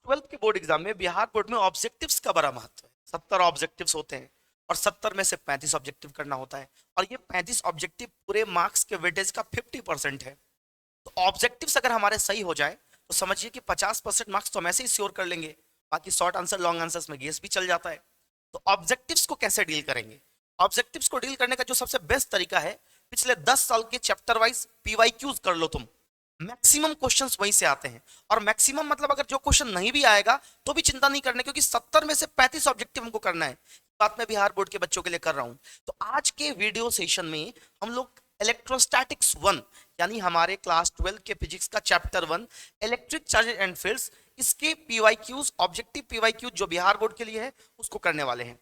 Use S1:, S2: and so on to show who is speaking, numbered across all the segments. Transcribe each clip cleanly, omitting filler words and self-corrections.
S1: Twelfth के board exam में Bihar board में ऑब्जेक्टिव्स का बड़ा महत्व है। 70 ऑब्जेक्टिव्स होते हैं और 70 में से 35 ऑब्जेक्टिव करना होता है और ये 35 ऑब्जेक्टिव पूरे मार्क्स के वेटेज का 50% है। तो ऑब्जेक्टिव्स अगर हमारे सही हो जाए तो समझिए कि 50% मार्क्स तो हम ऐसे ही श्योर कर लेंगे। बाकी शॉर्ट आंसर लॉन्ग आंसर्स में गेस भी चल जाता है। तो ऑब्जेक्टिव्स को कैसे डील करेंगे? ऑब्जेक्टिव्स को डील करने का जो सबसे बेस्ट तरीका है, पिछले 10 साल के चैप्टर वाइज पीवाईक्यूज कर लो तुम। मैक्सिमम क्वेश्चंस वहीं से आते हैं और मैक्सिमम मतलब अगर जो क्वेश्चन नहीं भी आएगा तो भी चिंता नहीं करने, क्योंकि 70 में से 35 ऑब्जेक्टिव हमको करना है। बात मैं बिहार बोर्ड के बच्चों के लिए कर रहा हूं। तो आज के वीडियो सेशन में हम लोग इलेक्ट्रोस्टैटिक्स 1 यानी हमारे क्लास 12 के फिजिक्स का chapter 1 electric charges and fields, इसके पीवाईक्यूज ऑब्जेक्टिव पीवाईक्यूज जो बिहार बोर्ड के लिए है उसको करने वाले हैं।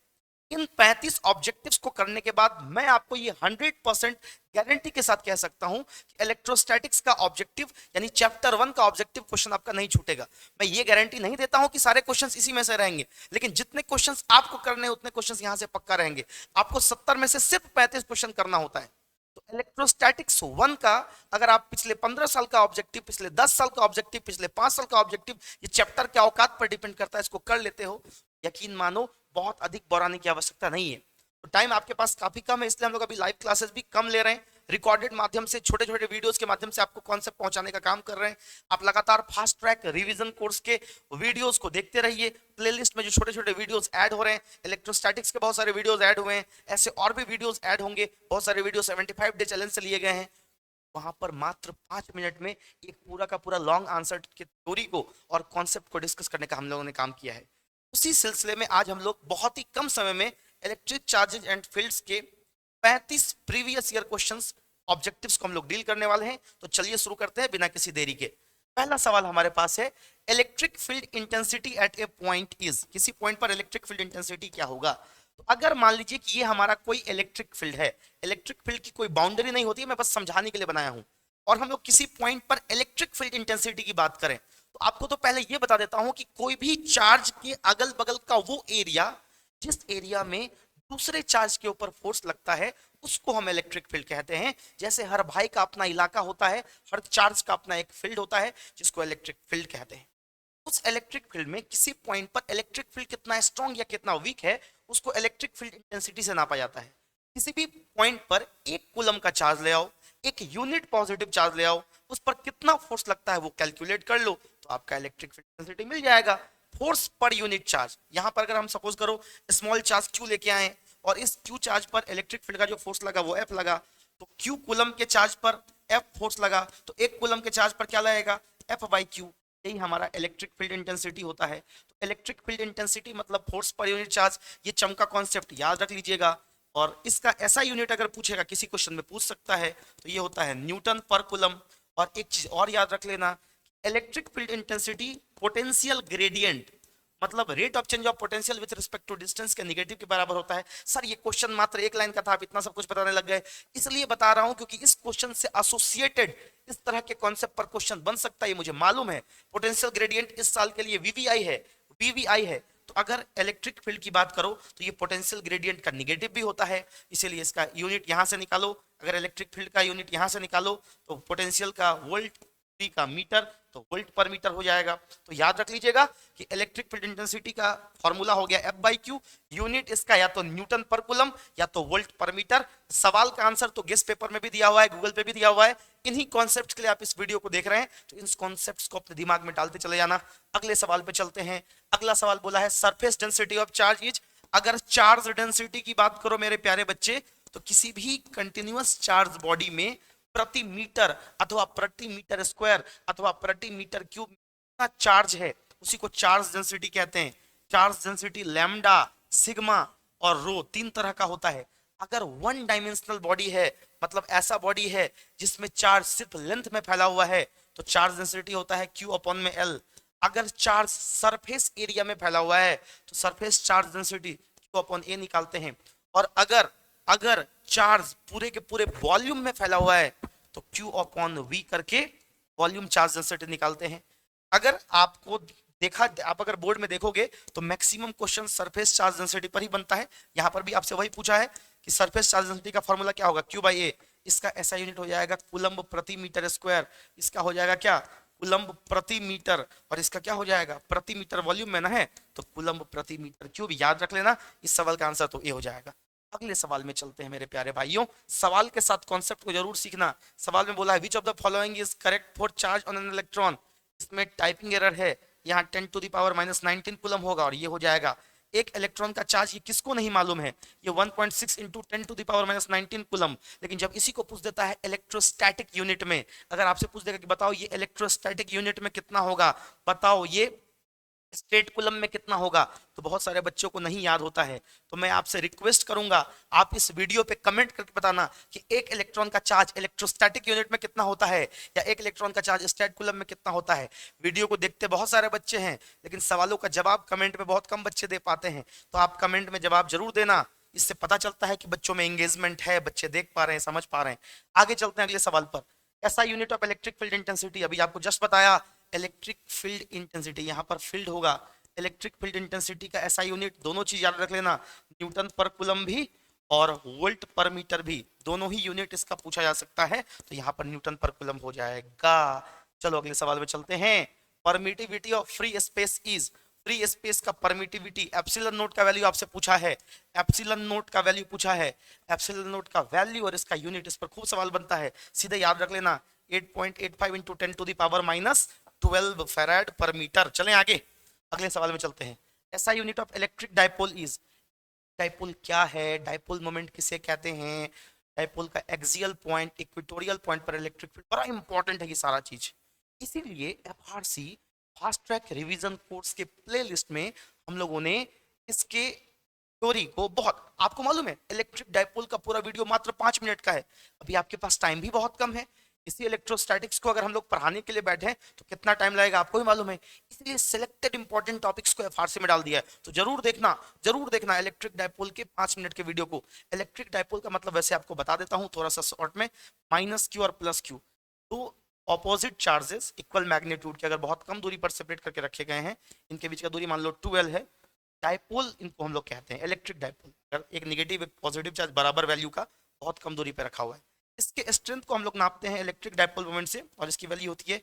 S1: इन 35 ऑब्जेक्टिव्स को करने के बाद मैं आपको ये 100% गारंटी के साथ कह सकता हूं कि इलेक्ट्रोस्टैटिक्स का ऑब्जेक्टिव यानी चैप्टर 1 का ऑब्जेक्टिव क्वेश्चन आपका नहीं छूटेगा। मैं ये गारंटी नहीं देता हूं कि सारे क्वेश्चंस इसी में से रहेंगे, लेकिन जितने क्वेश्चंस आपको करने हैं उतने क्वेश्चंस यहां से पक्का रहेंगे। आपको 70 में से सिर्फ 35 क्वेश्चन करना होता है। तो इलेक्ट्रोस्टैटिक्स 1 का अगर आप पिछले 15 साल का ऑब्जेक्टिव, पिछले 10 साल का ऑब्जेक्टिव, पिछले 5 साल का ऑब्जेक्टिव, ये चैप्टर के औकात पर डिपेंड करता है, इसको कर लेते हो, यकीन मानो बहुत अधिक बढ़ाने की आवश्यकता नहीं है। तो टाइम आपके पास काफी कम है, इसलिए हम लोग अभी लाइव क्लासेस भी कम ले रहे हैं। रिकॉर्डेड माध्यम से छोटे छोटे वीडियोस के माध्यम से आपको कॉन्सेप्ट पहुंचाने का काम कर रहे हैं। आप लगातार फास्ट ट्रैक रिवीजन कोर्स के वीडियोस को देखते रहिए। प्लेलिस्ट में जो छोटे छोटे वीडियोस ऐड हो रहे हैं, इलेक्ट्रोस्टैटिक्स के बहुत सारे वीडियोस ऐड हुए हैं, ऐसे और भी वीडियोस ऐड होंगे। बहुत सारे वीडियो 75 डे चैलेंज से लिए गए हैं। वहां पर मात्र 5 मिनट में एक पूरा का पूरा लॉन्ग आंसर की थ्योरी को और कॉन्सेप्ट को डिस्कस करने का हम लोगों ने काम किया है। उसी सिलसिले में आज हम लोग बहुत ही कम समय में इलेक्ट्रिक चार्जेस एंड फील्ड्स के 35 प्रीवियस ईयर क्वेश्चंस ऑब्जेक्टिव्स को हम लोग डील करने वाले हैं। तो चलिए शुरू करते हैं बिना किसी देरी के। पहला सवाल हमारे पास है, electric field intensity at A point is. किसी पॉइंट पर इलेक्ट्रिक फील्ड इंटेंसिटी क्या होगा? तो अगर मान लीजिए कि ये हमारा कोई इलेक्ट्रिक फील्ड है, इलेक्ट्रिक फील्ड की कोई बाउंड्री नहीं होती है, मैं बस समझाने के लिए बनाया हूं, और हम लोग किसी पॉइंट पर इलेक्ट्रिक फील्ड इंटेंसिटी की बात करें, तो आपको तो पहले ये बता देता हूं कि कोई भी चार्ज के अगल बगल का वो एरिया जिस एरिया में दूसरे चार्ज के ऊपर फोर्स लगता है उसको हम इलेक्ट्रिक फील्ड कहते हैं। जैसे हर भाई का अपना इलाका होता है, हर चार्ज का अपना एक फील्ड होता है जिसको इलेक्ट्रिक फील्ड कहते हैं। उस इलेक्ट्रिक फील्ड में किसी पॉइंट पर इलेक्ट्रिक फील्ड कितना स्ट्रांग या कितना वीक है उसको इलेक्ट्रिक फील्ड इंटेंसिटी से नापा जाता है। किसी भी पॉइंट पर 1 कूलम का चार्ज ले आओ, एक यूनिट पॉजिटिव चार्ज ले आओ, उस पर कितना फोर्स लगता है वो कैलकुलेट कर लो, तो आपका इलेक्ट्रिक फील्ड इंटेंसिटी मिल जाएगा। फोर्स पर यूनिट चार्ज, यहां पर अगर हम सपोज करो स्मॉल चार्ज क्यू लेके आए और इस क्यू चार्ज पर इलेक्ट्रिक फील्ड का जो फोर्स लगा वो एफ लगा, तो क्यू कूलम के चार्ज पर एफ फोर्स लगा, तो 1 कूलम के चार्ज पर क्या लगेगा? F by Q. यही हमारा इलेक्ट्रिक फील्ड इंटेंसिटी होता है। तो इलेक्ट्रिक फील्ड इंटेंसिटी मतलब फोर्स पर यूनिट चार्ज। ये चमका कॉन्सेप्ट याद रख लीजिएगा, और इसका ऐसा यूनिट अगर पूछेगा, किसी क्वेश्चन में पूछ सकता है, तो ये होता है न्यूटन पर कूलम। और एक चीज और याद रख लेना, electric field intensity potential gradient मतलब rate of change of potential with respect to distance के नेगेटिव के बराबर होता है। सर ये क्वेश्चन मात्र एक लाइन का था, आप इतना सब कुछ बताने लग गए। इसलिए बता रहा हूं क्योंकि इस क्वेश्चन से एसोसिएटेड इस तरह के कॉन्सेप्ट पर क्वेश्चन बन सकता है, ये मुझे मालूम है। पोटेंशियल ग्रेडियंट इस साल के लिए वीवीआई है, वीवीआई है। तो अगर इलेक्ट्रिक फील्ड की बात करो तो ये पोटेंशियल ग्रेडियंट का नेगेटिव भी होता है, इसीलिए इसका यूनिट यहां से निकालो। अगर इलेक्ट्रिक फील्ड का यूनिट यहां से निकालो तो पोटेंशियल का वोल्ट, का मीटर, तो वोल्ट पर मीटर हो जाएगा। तो याद रख लीजिएगा कि इलेक्ट्रिक फील्ड इंटेंसिटी का फॉर्मूला हो गया एफ बाई क्यू, यूनिट इसका या तो न्यूटन पर कूलम या तो वोल्ट पर मीटर। सवाल का आंसर तो गेस्ट पेपर में भी दिया हुआ है, गूगल पे भी दिया हुआ है। इन्हीं कॉन्सेप्ट्स के लिए आप इस वीडियो को देख रहे हैं, तो इन कॉन्सेप्ट्स को अपने दिमाग में डालते चले जाना। अगले सवाल पे चलते हैं। अगला सवाल बोला है surface density of charge is. अगर चार्ज डेंसिटी की बात करो मेरे प्यारे बच्चे, तो किसी भी कंटिन्यूअस चार्ज बॉडी में प्रति मीटर अथवा प्रति मीटर स्क्वायर अथवा प्रति मीटर क्यूब कितना चार्ज है उसी को चार्ज डेंसिटी कहते हैं। चार्ज डेंसिटी लैम्डा, सिग्मा और रो 3 तरह का होता है। अगर 1 डायमेंशनल बॉडी है, मतलब ऐसा बॉडी है जिसमें चार्ज सिर्फ लेंथ में फैला हुआ है, तो चार्ज डेंसिटी होता है क्यू अपॉन में एल। अगर चार्ज सरफेस एरिया में फैला हुआ है तो surface charge density Q upon A निकालते हैं। और अगर चार्ज पूरे के पूरे वॉल्यूम में फैला हुआ है तो Q अपॉन V करके वॉल्यूम चार्ज डेंसिटी निकालते हैं। अगर आपको देखा, आप अगर बोर्ड में देखोगे तो maximum question surface charge density पर ही बनता है। यहां पर भी आपसे वही पूछा है कि सरफेस चार्ज डेंसिटी का फॉर्मूला क्या होगा? Q by A। इसका ऐसा यूनिट हो जाएगा कूलम्ब प्रति मीटर स्क्वायर। इसका हो जाएगा क्या? कूलम्ब प्रति मीटर, और इसका क्या हो जाएगा प्रति मीटर वॉल्यूम में ना है तो कूलम्ब प्रति मीटर क्यूब, याद रख लेना इस सवाल का आंसर तो ए हो जाएगा। अगले सवाल में चलते हैं मेरे प्यारे भाइयों, सवाल के साथ कॉन्सेप्ट को जरूर सीखना। सवाल में बोला है which of the following is correct for charge on an electron, इसमें टाइपिंग एरर है, यहाँ 10 टू द पावर -19 कूलम होगा और ये हो जाएगा एक इलेक्ट्रॉन का चार्ज, ये किसको नहीं मालूम है, ये 1.6 into 10 to the power -19 coulomb. लेकिन जब इसी को पूछ देता है इलेक्ट्रोस्टैटिक यूनिट में, अगर आपसे पूछ देगा कि बताओ ये इलेक्ट्रोस्टैटिक यूनिट में कितना होगा, बताओ ये स्टेट कूलम में कितना होगा, तो बहुत सारे बच्चों को नहीं याद होता है। तो मैं आपसे रिक्वेस्ट करूंगा आप इस वीडियो पे कमेंट करके बताना कि एक इलेक्ट्रॉन का चार्ज इलेक्ट्रोस्टैटिक यूनिट में कितना होता है या एक इलेक्ट्रॉन का चार्ज स्टेट कूलम में कितना होता है। वीडियो को देखते बहुत सारे बच्चे हैं लेकिन सवालों का जवाब कमेंट में बहुत कम बच्चे दे पाते हैं, तो आप कमेंट में जवाब जरूर देना, इससे पता चलता है कि बच्चों में एंगेजमेंट है, बच्चे देख पा रहे हैं, समझ पा रहे हैं। आगे चलते हैं अगले सवाल पर। ऐसा unit of electric field intensity, अभी आपको जस्ट बताया इलेक्ट्रिक फील्ड इंटेंसिटी, यहाँ पर फील्ड होगा, इलेक्ट्रिक फील्ड इंटेंसिटी का ऐसा यूनिट, दोनों चीज याद रख लेना, न्यूटन पर कूलम भी और वोल्ट पर मीटर भी, दोनों ही यूनिट इसका पूछा जा सकता है, तो यहाँ पर न्यूटन पर कूलम हो जाएगा। चलो अगले सवाल में चलते हैं। Permittivity of free space is, free space का परमिटिविटी एप्सिलॉन नोट का वैल्यू आपसे पूछा है, एप्सिलॉन नोट का वैल्यू पूछा है, एप्सिलॉन नोट का वैल्यू और इसका यूनिट, इस पर खूब सवाल बनता है, सीधे याद रख लेना 8.85 into 10 to the power -12 farad per metre. चलें आगे, अगले सवाल में चलते हैं। ऐसा unit of electric dipole is, dipole क्या है, डाइपोल मोमेंट किसे कहते हैं, डाइपोल का एक्सियल पॉइंट, इक्वेटोरियल पॉइंट पर इलेक्ट्रिक फील्ड, बड़ा इंपॉर्टेंट है ये सारा चीज। इसीलिए FRC fast track revision course के प्लेलिस्ट में हम लोगों ने इसके थ्योरी को बहुत, आपको मालूम है इलेक्ट्रिक डाइपोल का पूरा वीडियो मात्र 5 मिनट का है, अभी आपके पास टाइम भी बहुत कम है, इसी इलेक्ट्रोस्टैटिक्स को अगर हम लोग पढ़ाने के लिए बैठे तो कितना टाइम लगेगा आपको भी मालूम है, इसलिए सिलेक्टेड इंपॉर्टेंट टॉपिक्स को एफआरसी में डाल दिया है। तो जरूर देखना इलेक्ट्रिक डाइपोल के 5 मिनट के वीडियो को। इलेक्ट्रिक डाइपोल का मतलब वैसे आपको बता देता हूँ थोड़ा सा शॉर्ट में, -q और +q, तो ऑपोजिट चार्जेस इक्वल मैग्नीट्यूड के अगर बहुत कम दूरी पर सेपरेट करके रखे गए हैं, इनके बीच का दूरी मान लो 12 है, डाइपोल इनको हम लोग कहते हैं इलेक्ट्रिक डाइपोल। अगर एक नेगेटिव एक पॉजिटिव चार्ज बराबर वैल्यू का बहुत कम दूरी पर रखा हुआ है, इसके स्ट्रेंथ को हम लोग नापते हैं इलेक्ट्रिक डाइपोल मोमेंट से, और इसकी वैल्यू होती है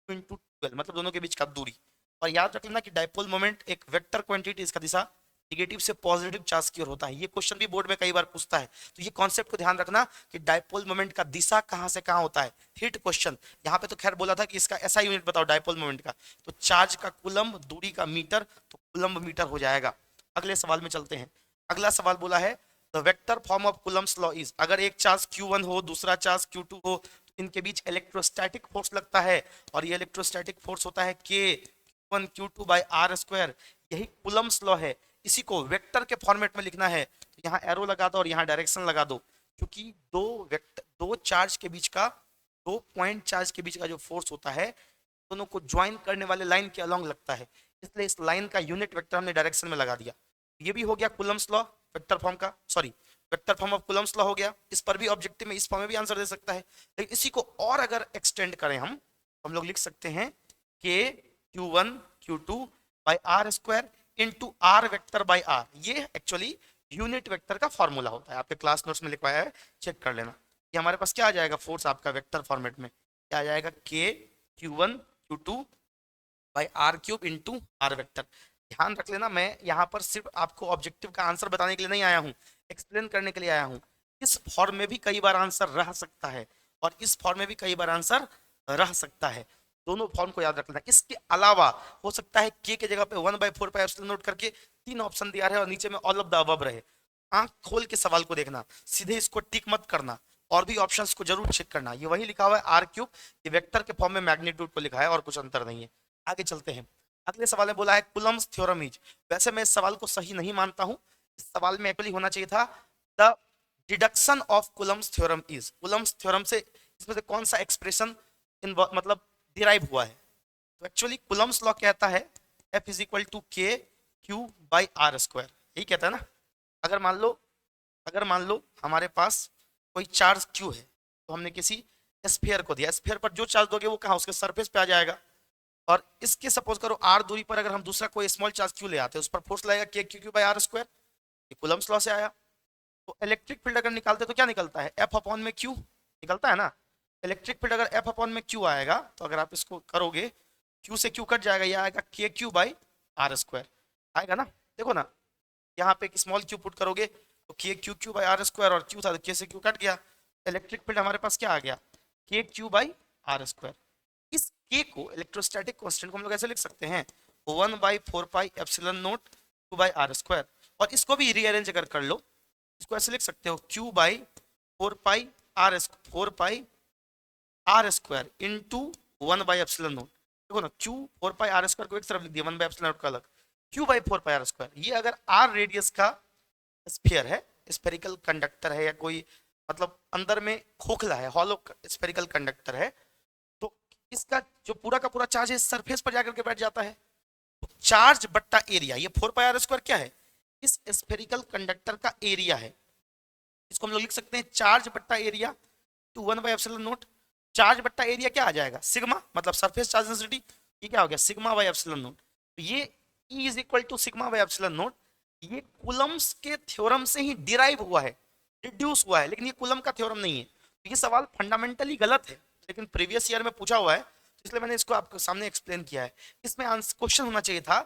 S1: 2 × 12, मतलब दोनों के बीच का दूरी। और याद रख लेना कि डाइपोल मोमेंट एक वेक्टर क्वांटिटी, इसका दिशा नेगेटिव से पॉजिटिव चार्ज की ओर होता है, ये क्वेश्चन भी बोर्ड में कई बार पूछता है, तो ये कॉन्सेप्ट को ध्यान रखना कि डाइपोल मोमेंट का दिशा कहाँ से कहाँ होता है, हिट क्वेश्चन। यहाँ पे तो खैर बोला था कि इसका ऐसा यूनिट बताओ डाइपोल मोमेंट का, तो चार्ज का कूलम्ब, दूरी का मीटर, तो कूलम्ब मीटर हो जाएगा। अगले सवाल में चलते हैं। अगला सवाल बोला है the vector form of Coulomb's law is, अगर एक चार्ज Q1 हो दूसरा चार्ज Q2 हो तो इनके बीच इलेक्ट्रोस्टैटिक फोर्स लगता है, और ये इलेक्ट्रोस्टैटिक फोर्स होता है K1 Q2 बाय R², यही कूलम्स लॉ है। इसी को वेक्टर के फॉर्मेट में लिखना है तो यहाँ एरो लगा दो और यहाँ डायरेक्शन लगा दो, क्योंकि दो चार्ज के बीच का, 2 पॉइंट चार्ज के बीच का जो फोर्स होता है दोनों को ज्वाइन करने वाले लाइन के अलॉन्ग लगता है, इसलिए इस लाइन का यूनिट वेक्टर हमने डायरेक्शन में लगा दिया। ये भी हो गया कूलम्स लॉ वेक्टर फॉर्म का, sorry vector form of Coulomb's law हो गया। इस पर भी ऑब्जेक्टिव में इस फॉर्म में भी आंसर दे सकता है, लेकिन इसी को और अगर एक्सटेंड करें हम लोग लिख सकते हैं K Q1 Q2 by R² into R vector by R, ये एक्चुअली यूनिट वेक्टर का फॉर्मूला होता है, आपके क्लास नोट्स में लिखवाया है, चेक कर लेना। ये हमारे पास क्या आ जाएगा फोर्स आपका वेक्टर फॉर्मेट में, क्या आ जाएगा के Q1 Q2 bye R³ into R vector. ध्यान रख लेना मैं यहाँ पर सिर्फ आपको ऑब्जेक्टिव का आंसर बताने के लिए नहीं आया हूँ, एक्सप्लेन करने के लिए आया हूँ। इस फॉर्म में भी कई बार आंसर रह सकता है और इस फॉर्म में भी कई बार आंसर रह सकता है, दोनों फॉर्म को याद रखना। इसके अलावा हो सकता है के की जगह पे 1/4πε नोट करके 3 ऑप्शन दिया रहे और नीचे में ऑल ऑफ द अबव रहे। आंख खोल के सवाल को देखना, सीधे इसको टिक मत करना, और भी ऑप्शंस को जरूर चेक करना। ये वही लिखा हुआ है R³, ये वेक्टर के फॉर्म में मैग्नीट्यूड को लिखा है और कुछ अंतर नहीं है। आगे चलते हैं। अगले सवाल में बोला है कूलम्स थ्योरम इज, वैसे मैं इस सवाल को सही नहीं मानता हूं, इस सवाल में एक्चुअली होना चाहिए था the deduction of Coulomb's theorem is. Coulomb's theorem से इसमें से कौन सा एक्सप्रेशन मतलब डिराइव हुआ है, तो एक्चुअली कूलम्स लॉ कहता है F is equal to K/Q/R², यही कहता है ना। अगर मान लो हमारे पास कोई चार्ज Q है, तो हमने किसी स्फीयर को दिया, स्फीयर पर जो चार्ज दोगे वो कहाँ, उसके सरफेस पे आ जाएगा। और इसके सपोज करो R दूरी पर अगर हम दूसरा कोई स्मॉल चार्ज Q ले आते हैं, उस पर फोर्स लगेगा KQ/R², ये कूलम्स लॉ से आया। तो इलेक्ट्रिक फील्ड अगर निकालते तो क्या निकलता है, F/Q निकलता है ना। इलेक्ट्रिक फील्ड अगर एफ अपॉन में क्यू आएगा तो अगर आप इसको करोगे क्यू से क्यू कट जाएगा, यह आएगा के क्यू बाई आर स्क्वायर आएगा ना। देखो ना यहाँ पे एक स्मॉल क्यू पुट करोगे तो K Q Q by are square, और क्यू था तो के से क्यू कट गया। इलेक्ट्रिक फील्ड हमारे पास क्या आ गया, के क्यू बाई आर स्क्वायर। इस के को इलेक्ट्रोस्टैटिक कांस्टेंट को हम लोग ऐसे लिख सकते हैं 1/4 epsilon naught Q by are square. और इसको भी रीअरेंज अगर कर लो, इसको ऐसे लिख सकते हो Q by 4 pi R square into 1/एप्सिलॉन नॉट। देखो ना क्यू 4 पाई आर स्क्वायर को एक तरफ लिख दिया, 1/एप्सिलॉन नॉट का अलग, Q by 4 pi R square. ये अगर आर रेडियस का स्फीयर है, स्फेरिकल कंडक्टर है, या कोई मतलब अंदर में खोखला है, हॉलो स्फेरिकल कंडक्टर है, तो इसका जो पूरा का पूरा चार्ज है सरफेस पर जाकर के बैठ जाता है। तो चार्ज बट्टा एरिया, ये 4 पाई आर स्क्वायर क्या है, इस स्फेरिकल कंडक्टर का एरिया है। इसको हम लोग लिख सकते हैं चार्ज बट्टा एरिया टू 1/एप्सिलॉन नॉट। चार्ज बट्टा एरिया क्या आ जाएगा, सिग्मा, मतलब सरफेस चार्ज डेंसिटी, ये क्या हो गया सिग्मा बाई एप्सिलॉन नॉट। तो ये E is equal to sigma by epsilon naught. ये कूलम्स के थ्योरम से ही डिराइव हुआ है, डिड्यूस हुआ है, लेकिन ये कूलम का थ्योरम नहीं है। तो ये सवाल फंडामेंटली गलत है, लेकिन प्रीवियस ईयर में पूछा हुआ है, तो इसलिए मैंने इसको आपके सामने एक्सप्लेन किया है। इसमें क्वेश्चन होना चाहिए था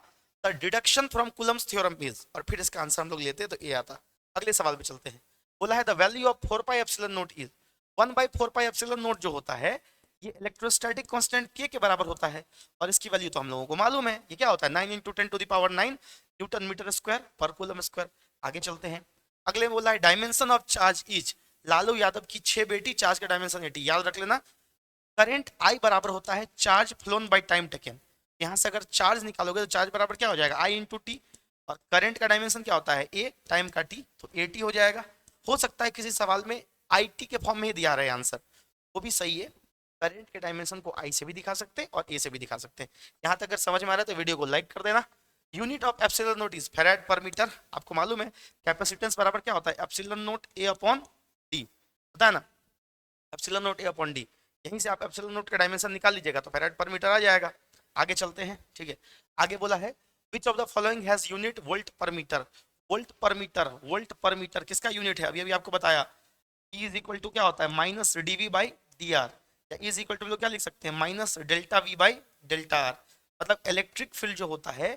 S1: the deduction from Coulomb's theorem is, और फिर इसका आंसर हम लोग लेते तो ये आता। अगले सवाल पे चलते हैं। बोला है the value of 4 pi epsilon not is 1/4 pi epsilon not जो होता है ये इलेक्ट्रोस्टैटिक कांस्टेंट के बराबर होता है, और इसकी वैल्यू तो हम लोगों को मालूम है। ये क्या होता है 9 × 10⁹ न्यूटन मीटर स्क्वायर पर कूलम स्क्वायर। आगे चलते हैं। अगले में बोला है dimension of charge is, Lalu Yadav की 6 बेटी, चार्ज का डायमेंशन 80। याद रख लेना करंट आई बराबर होता है charge phloem by time taken. यहाँ से अगर चार्ज निकालोगे तो चार्ज बराबर क्या हो जाएगा आई इंटू टी, और करंट का डायमेंशन क्या होता है ए, टाइम का टी, तो ए टी हो जाएगा। हो सकता है किसी सवाल में आई टी के फॉर्म में ही दिया रहे आंसर, वो भी सही है। करंट के डायमेंशन को आई से भी दिखा सकते हैं और ए से भी दिखा सकते हैं। यहाँ तक अगर समझ में आ रहा है तो वीडियो को लाइक कर देना। Unit of epsilon note is farad पर मीटर। आपको मालूम है कैपेसिटेंस बराबर क्या होता है एप्सिलॉन नोट ए अपॉन डी, पता है ना, एप्सिलॉन नोट ए अपॉन डी। यहीं से आप एप्सिलॉन नोट का डायमेंशन निकाल लीजिएगा तो फेराड पर मीटर आ जाएगा। आगे चलते हैं, ठीक है। आगे बोला है which of the following has unit volt पर मीटर। वोल्ट पर मीटर, वोल्ट पर मीटर किसका यूनिट है, अभी अभी आपको बताया। E इज इक्वल टू क्या होता है minus D V by D R, या E इज इक्वल टू क्या लिख सकते हैं minus delta V by delta R. मतलब इलेक्ट्रिक फील्ड जो होता है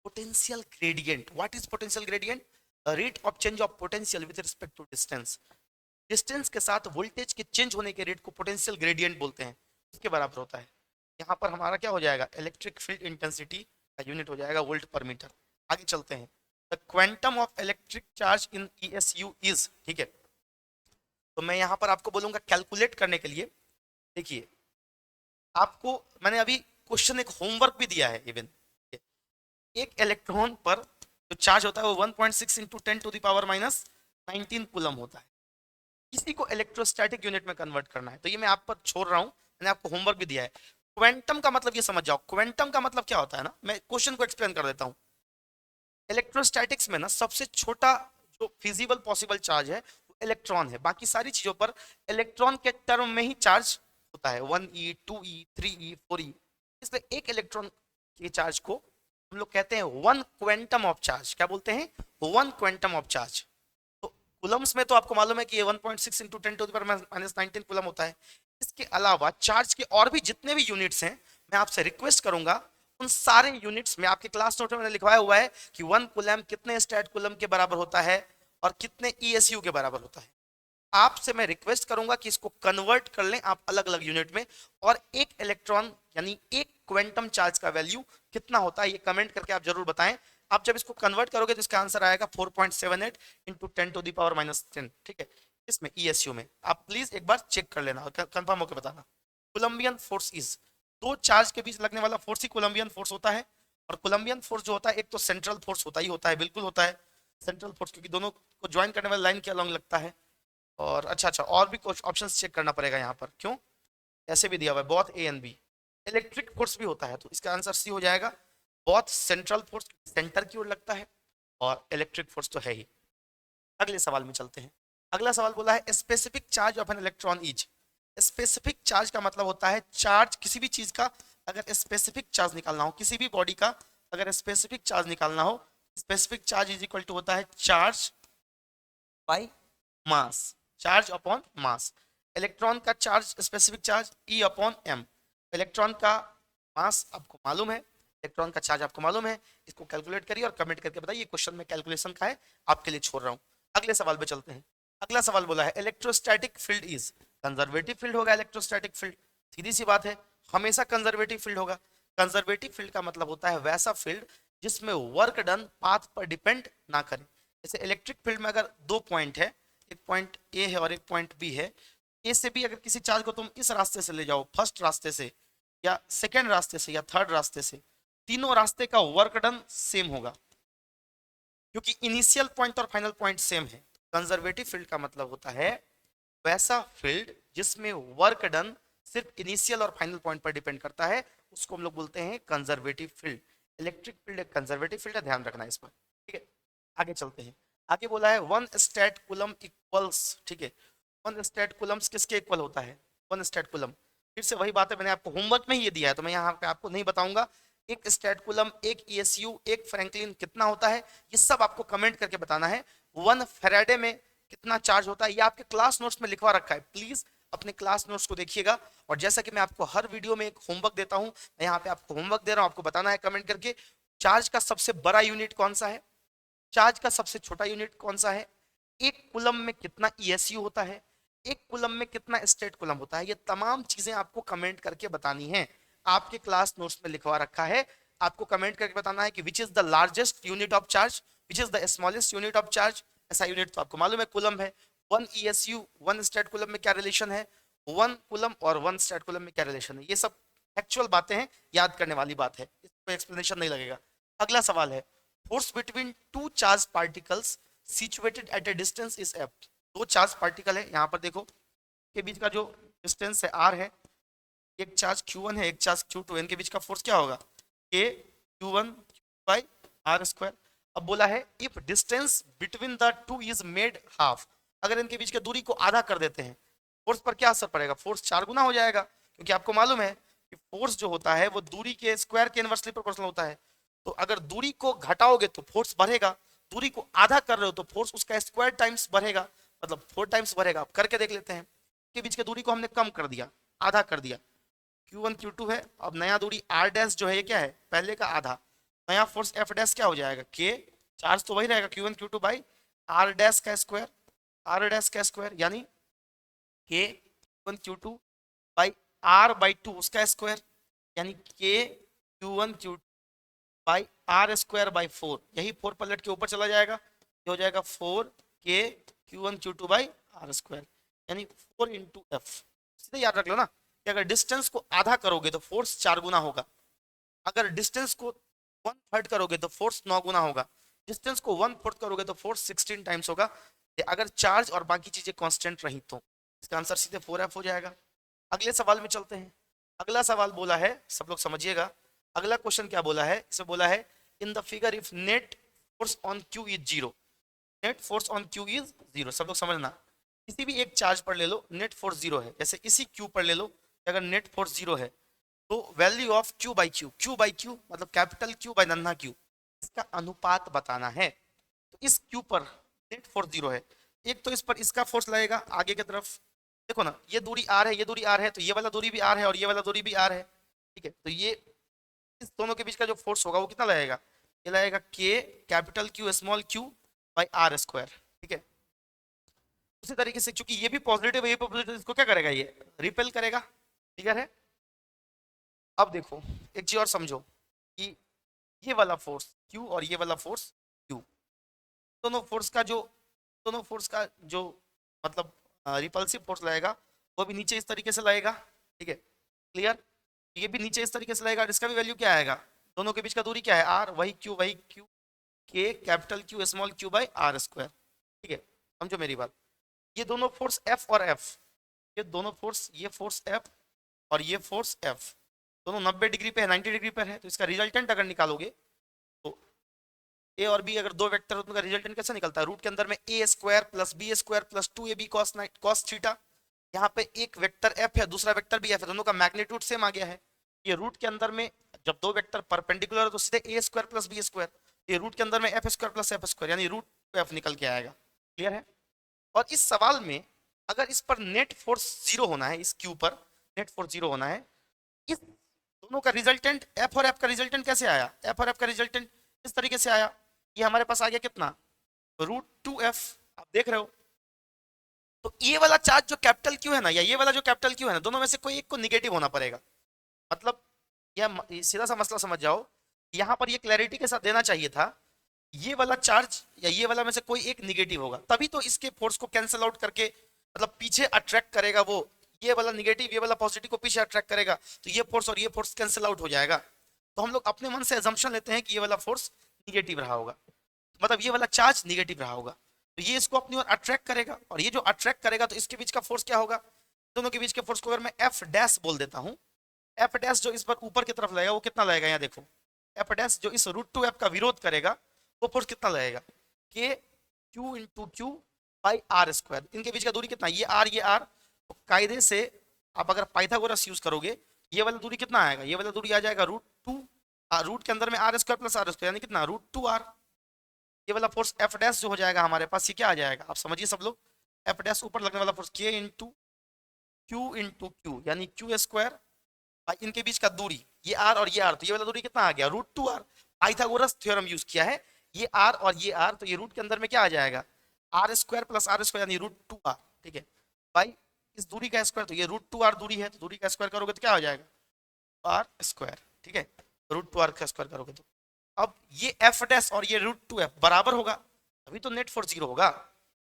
S1: potential gradient, what is potential gradient, rate of change of potential with respect to distance. Distance के साथ वोल्टेज के चेंज होने के रेट को पोटेंशियल ग्रेडियंट बोलते हैं, इसके बराबर होता है। यहाँ पर हमारा क्या हो जाएगा इलेक्ट्रिक फील्ड इंटेंसिटी का यूनिट हो जाएगा वोल्ट पर मीटर। आगे चलते हैं। The quantum of electric charge in ESU is, ठीक है। तो मैं यहाँ पर आपको बोलूंगा कैलकुलेट करने के लिए। देखिए आपको मैंने अभी क्वेश्चन एक होमवर्क भी दिया है इवन। एक इलेक्ट्रॉन पर जो चार्ज होता है वो 1.6 × 10⁻⁻19 कूलम होता है। इसी को इलेक्ट्रोस्टैटिक यूनिट में कन्वर्ट करना है, तो ये मैं आप पर छोड़ रहा हूँ, मैंने आपको होमवर्क भी दिया है। क्वांटम का मतलब ये समझ जाओ, क्वांटम का मतलब क्या होता है ना, मैं क्वेश्चन को एक्सप्लेन कर देता हूँ। इलेक्ट्रोस्टैटिक्स में ना सबसे छोटा जो फिजिबल पॉसिबल चार्ज है वो इलेक्ट्रॉन है। बाकी सारी चीजों पर इलेक्ट्रॉन के टर्म में ही चार्ज होता है 1e 2e 3e 4e। इसलिए एक इलेक्ट्रॉन के चार्ज को हम लोग कहते हैं 1 क्वांटम ऑफ चार्ज। क्या बोलते हैं 1 क्वांटम ऑफ चार्ज। तो कूलम्स में तो आपको मालूम है कि ये 1.6 × 10⁻⁻19 कूलम होता है। इसके अलावा चार्ज के और भी जितने भी यूनिट्स हैं मैं आपसे रिक्वेस्ट करूंगा उन सारे यूनिट्स में, आपके क्लास नोट में मैंने लिखवाया हुआ है कि 1 कूलम कितने स्टैट कूलम के बराबर होता है और कितने ESU के बराबर होता है। आपसे मैं रिक्वेस्ट करूंगा कि इसको कन्वर्ट कर लें आप अलग अलग यूनिट में, और एक इलेक्ट्रॉन यानी एक क्वांटम चार्ज का वैल्यू कितना होता है ये कमेंट करके आप जरूर बताएं। आप जब इसको कन्वर्ट करोगे तो इसका आंसर आएगा 4.78 × 10⁻⁻10, ठीक है। इसमें ESU में आप प्लीज एक बार चेक कर लेना और कंफर्म होकर बताना। कोलंबियन फोर्स इज, दो चार्ज के बीच लगने वाला फोर्स ही कोलंबियन फोर्स होता है। और कोलंबियन फोर्स जो होता है एक तो सेंट्रल फोर्स होता ही होता है, बिल्कुल होता है सेंट्रल फोर्स, क्योंकि दोनों को ज्वाइन करने वाली लाइन के अलॉन्ग लगता है। और अच्छा और भी कुछ ऑप्शंस चेक करना पड़ेगा यहाँ पर, क्यों ऐसे भी दिया हुआ है both A and B। Electric force भी होता है, तो इसका आंसर C हो जाएगा। बोथ सेंट्रल फोर्स सेंटर की ओर लगता है और इलेक्ट्रिक फोर्स तो है ही। अगले सवाल में चलते हैं। अगला सवाल बोला है specific charge of an electron is. Specific charge का मतलब होता है चार्ज किसी भी चीज का अगर स्पेसिफिक चार्ज निकालना हो, किसी भी बॉडी का अगर स्पेसिफिक चार्ज निकालना हो, specific charge is equal to होता है charge by mass, charge upon mass. Electron का charge, specific charge E upon m। Electron का मास आपको मालूम है, इलेक्ट्रॉन का चार्ज आपको मालूम है, इसको कैलकुलेट करिए और कमेंट करके बताइए। क्वेश्चन में कैलकुलेशन का है, आपके लिए छोड़ रहा हूँ। अगले सवाल पे चलते हैं। अगला सवाल बोला है electrostatic field is, conservative field होगा इलेक्ट्रोस्टैटिक फील्ड, सीधी सी बात है, हमेशा कंजर्वेटिव फील्ड होगा। कंजर्वेटिव फील्ड का मतलब होता है वैसा फील्ड जिसमें वर्क डन पाथ पर डिपेंड ना करे। जैसे इलेक्ट्रिक फील्ड में अगर दो पॉइंट है, एक पॉइंट ए है और एक पॉइंट बी है, ए से बी अगर किसी चार्ज को तुम इस रास्ते से ले जाओ, फर्स्ट रास्ते से या सेकेंड रास्ते से या थर्ड रास्ते से, तीनों रास्ते का वर्क डन सेम होगा, क्योंकि इनिशियल पॉइंट और फाइनल पॉइंट सेम है। कंजर्वेटिव फील्ड का मतलब होता है वैसा फील्ड जिसमें वर्क डन सिर्फ इनिशियल और फाइनल पॉइंट पर डिपेंड करता है, उसको हम लोग बोलते हैं कंजर्वेटिव फील्ड। इलेक्ट्रिक फील्ड एक कंजर्वेटिव फील्ड है, ध्यान रखना इस पर, ठीक है। आगे चलते हैं। आगे बोला है वन स्टेट कूलम इक्वल्स, ठीक है, वन स्टेट कूलम्स किसके इक्वल होता है? वन स्टेट कूलम, फिर से वही बात है, मैंने आपको होमवर्क में ही ये दिया है तो मैं यहाँ पे आपको नहीं बताऊंगा। एक स्टेट कूलम, एक ईएसयू, एक फ्रैंकलिन कितना होता है, ये सब आपको कमेंट करके बताना है। वन फेराडे में कितना चार्ज होता है, ये आपके क्लास नोट्स में लिखवा रखा है, प्लीज अपने क्लास नोट्स को देखिएगा। और जैसा कि मैं आपको हर वीडियो में एक होमवर्क देता हूं, मैं यहाँ पे आपको होमवर्क दे रहा हूं, आपको बताना है कमेंट करके चार्ज का सबसे बड़ा यूनिट कौन सा है, चार्ज का सबसे छोटा यूनिट कौन सा है, एक कूलम में कितना ईएसयू होता है, एक कूलम में कितना स्टेट कूलम होता है, ये तमाम चीजें आपको कमेंट करके बतानी है। आपके क्लास नोट्स में लिखवा रखा है, आपको कमेंट करके बताना है कि which is the largest unit of charge, which is the smallest unit of charge. ऐसा यूनिट तो आपको मालूम है कूलम है। वन ईएसयू वन स्टेट कूलम में क्या रिलेशन है, वन कूलम और वन स्टेट कूलम में क्या रिलेशन है, ये सब एक्चुअल बातें हैं, याद करने वाली बात है, इसको एक्सप्लेनेशन नहीं लगेगा। अगला सवाल है force between two charge particles situated at A distance is F. दो चार्ज पार्टिकल है, यहाँ पर देखो के बीच का जो डिस्टेंस है आर है, एक चार्ज Q1 है, एक चार्ज Q2, इनके बीच का फोर्स क्या होगा, के Q1 बाई आर स्क्वायर। अब बोला है if distance between the two is made half, अगर इनके बीच की दूरी को आधा कर देते हैं, फोर्स पर क्या असर पड़ेगा, फोर्स 4 गुना हो जाएगा, क्योंकि आपको मालूम है कि फोर्स जो होता है वो दूरी के स्क्वायर के इनवर्सली प्रोपोर्शनल होता है। तो अगर दूरी को घटाओगे तो फोर्स बढ़ेगा, दूरी को आधा कर रहे हो तो फोर्स उसका स्क्वायर टाइम्स बढ़ेगा, मतलब 4 टाइम्स बढ़ेगा। अब करके देख लेते हैं, के बीच की दूरी को हमने कम कर दिया, आधा कर दिया, Q1 Q2 है, अब नया दूरी R डैश जो है ये क्या है, पहले का आधा, नया फोर्स F डैश क्या हो जाएगा, K, चार्ज तो वही रहेगा Q1 Q2 by R dash का स्क्वायर, R डैश का स्क्वायर यानी K Q1 Q2 by R by 2 उसका स्क्वायर, यानी K Q1 Q2 by are square by 4, यही 4 पलट के ऊपर चला जाएगा, ये हो जाएगा 4K Q1 Q2 by are square, यानी 4 इंटू एफ। सीधे याद रख लो ना कि अगर डिस्टेंस को आधा करोगे तो फोर्स 4 गुना होगा, अगर डिस्टेंस को 1/3 करोगे तो फोर्स 9 गुना होगा, डिस्टेंस को 1/4 करोगे तो फोर्स 16 टाइम्स होगा। अगर चार्ज और बाकी चीजें कांस्टेंट रही तो इसका आंसर सीधे 4F हो जाएगा। अगले सवाल में चलते हैं। अगला सवाल बोला है, सब लोग समझिएगा, अगला क्वेश्चन क्या बोला है, इसे बोला है in the figure if net force on Q is zero, net force on Q is zero, सब लोग समझना, किसी भी एक चार्ज पर ले लो नेट फोर्स जीरो है, जैसे इसी क्यू पर ले लो, अगर नेट फोर्स जीरो है तो value of Q by Q, Q by Q मतलब कैपिटल क्यू बाई नन्हा क्यू, इसका अनुपात बताना है। तो इस क्यू पर नेट फोर्स जीरो है, एक तो इस पर इसका फोर्स लगेगा आगे की तरफ, देखो ना ये दूरी आर है, ये दूरी आर है, तो ये वाला दूरी भी आर है और ये वाला दूरी भी आर है, ठीक है। तो ये इस दोनों के बीच का जो फोर्स होगा वो कितना लगेगा, ये लगेगा K capital Q small Q by are square, ठीक है। उसी तरीके से चूंकि ये भी पॉजिटिव है, ये पॉजिटिव, इसको क्या करेगा, ये रिपेल करेगा, ठीक है। अब देखो एक चीज और समझो कि ये वाला फोर्स Q और ये वाला फोर्स Q, दोनों फोर्स का जो मतलब रिपल्सिव फोर्स लगेगा वो भी नीचे इस तरीके से लगेगा, ठीक है, क्लियर। ये भी नीचे इस तरीके से लगेगा और इसका भी वैल्यू क्या आएगा, दोनों के बीच का दूरी क्या है R, वही Q K capital Q small Q by are square, ठीक है। समझो मेरी बात, ये दोनों फोर्स F और F, ये दोनों फोर्स, ये फोर्स F और ये फोर्स F दोनों 90 डिग्री पे है, 90 डिग्री पर है, तो इसका रिजल्टेंट अगर निकालोगे तो ए और बी अगर दो वेक्टर हो तो उनका रिजल्टेंट कैसे निकलता है, रूट के अंदर में A square plus B square plus 2ab cos theta, यहाँ पे एक वेक्टर एफ है दूसरा वेक्टर भी एफ है, दोनों का मैग्नीट्यूड सेम आ गया है। ये रूट के अंदर में जब दो वेक्टर परपेंडिकुलर है तो सीधे ए स्क्वायर प्लस बी स्क्वायर, ये रूट के अंदर में F square plus F square यानी रूट एफ निकल के आएगा, क्लियर है। और इस सवाल में अगर इस पर नेट फोर्स जीरो होना है, इस क्यू पर नेट फोर्स जीरो होना है, इस दोनों का रिजल्टेंट एफ और एफ का रिजल्टेंट कैसे आया, एफ और एफ का रिजल्टेंट इस तरीके से आया, ये हमारे पास आ गया कितना, √2f। आप देख रहे हो, तो ये वाला चार्ज जो कैपिटल क्यू है ना, या ये वाला जो कैपिटल क्यू है ना, दोनों में से कोई एक को निगेटिव होना पड़ेगा। मतलब यह सीधा सा मसला समझ जाओ, यहाँ पर ये क्लैरिटी के साथ देना चाहिए था, ये वाला चार्ज या ये वाला में से कोई एक निगेटिव होगा, तभी तो इसके फोर्स को कैंसिल आउट करके मतलब पीछे अट्रैक्ट करेगा वो, ये वाला निगेटिव ये वाला पॉजिटिव को पीछे अट्रैक्ट करेगा, तो ये फोर्स और ये फोर्स कैंसिल आउट हो जाएगा। तो हम लोग अपने मन से अजम्पशन लेते हैं कि ये वाला फोर्स निगेटिव रहा होगा, मतलब ये वाला चार्ज निगेटिव रहा होगा, तो ये इसको अपनी ओर अट्रैक्ट करेगा, और ये जो अट्रैक्ट करेगा तो इसके बीच का फोर्स क्या होगा, दोनों के बीच के फोर्स को अगर मैं एफ डैश बोल देता हूँ, एफ डैश जो इस पर ऊपर की तरफ लगेगा वो कितना लगेगा, यहाँ देखो, एफ डैश जो इस √2f का विरोध करेगा वो फोर्स कितना लगेगा, K Q into Q by are square. इनके बीच का दूरी कितना, ये आर, तो कायदे से आप अगर पाइथागोरस यूज करोगे, ये वाला दूरी कितना आएगा, ये वाला दूरी आ जाएगा √2, रूट के अंदर में R square plus R square, यानी कितना √2r। ये वाला फोर्स एफ डैश जो हो जाएगा हमारे पास, ये क्या आ जाएगा, आप समझिए सब लोग, एफ डैश ऊपर लगने वाला फोर्स के इंटू क्यू यानी क्यू स्क्वायर, इनके बीच का दूरी ये आर और ये आर, तो ये वाला दूरी कितना आ गया √2r। पाइथागोरस थ्योरम यूज किया है, ये आर और ये आर, तो ये रूट के अंदर में क्या आ जाएगा, R square plus R square यानी √2r, ठीक है भाई, इस दूरी का स्क्वायर, तो ये √2r दूरी है, तो दूरी का स्क्वायर करोगे तो क्या हो जाएगा आर स्क्वायर, ठीक है, √2r का स्क्वायर करोगे तो, अब ये एफ डैश और ये √2f बराबर होगा, अभी तो नेट फोर्स जीरो होगा।